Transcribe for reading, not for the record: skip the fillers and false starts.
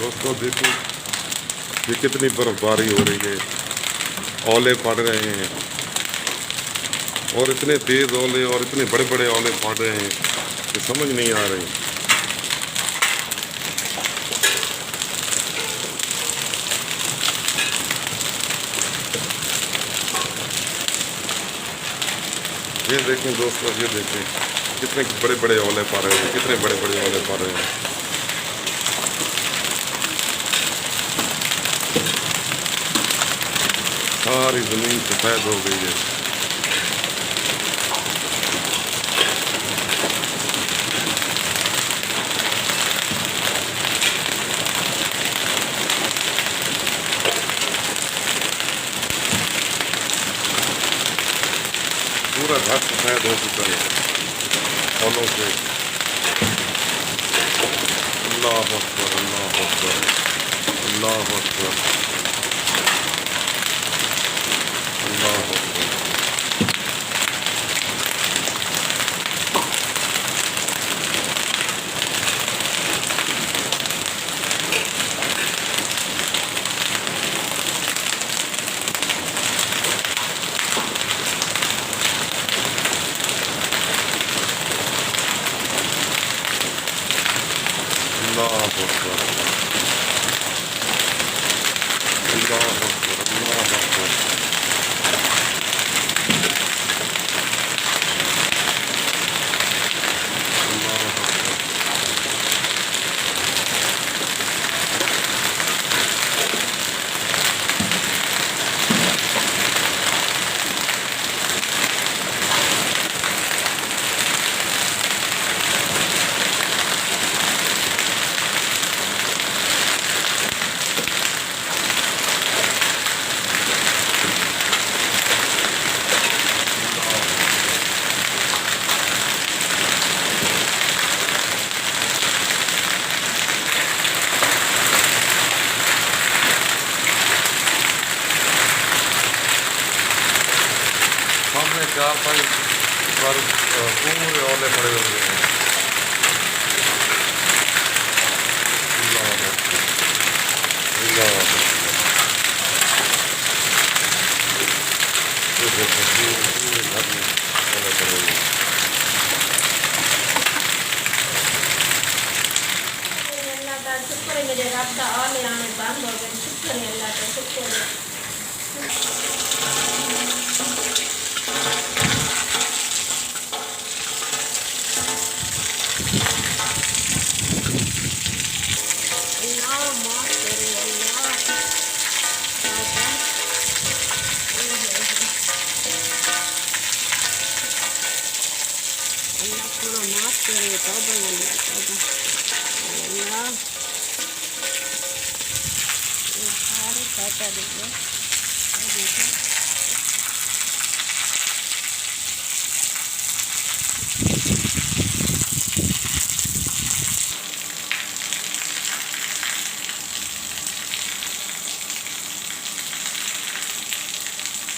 दोस्तों देखो ये कितनी बर्फबारी हो रही है, ओले पड़ रहे हैं और इतने तेज ओले और इतने बड़े बड़े ओले पड़ रहे हैं कि समझ नहीं आ रही। ये देखें दोस्तों, ये देखें कितने बड़े बड़े ओले पड़ रहे हैं, कितने बड़े बड़े ओले पड़ रहे हैं। सारी ज़मीन सफ़ेद हो गई है। पूरा घर सफ़ेद हो चुका है ओलों से। अल्लाह अकबर, अल्लाह अकबर, अल्लाह अकबर, अल्लाह अकबर। अल्लाह अकबर, अल्लाह अकबर, अल्लाह अकबर। सामने 4-5 बार पूरे ओले पड़े हुए हैं। अल्लाह अकबर, अल्लाह अकबर। ये देखो पूरे घर में ओले पड़े हुए हैं। शुक्र है मेरे रब का, ओले आने बंद हो गए। शुक्र है अल्लाह का, शुक्र है। माफ करे, तौबा अल्लाह, तौबा अल्लाह। ये सारे काटा देखो, देखो।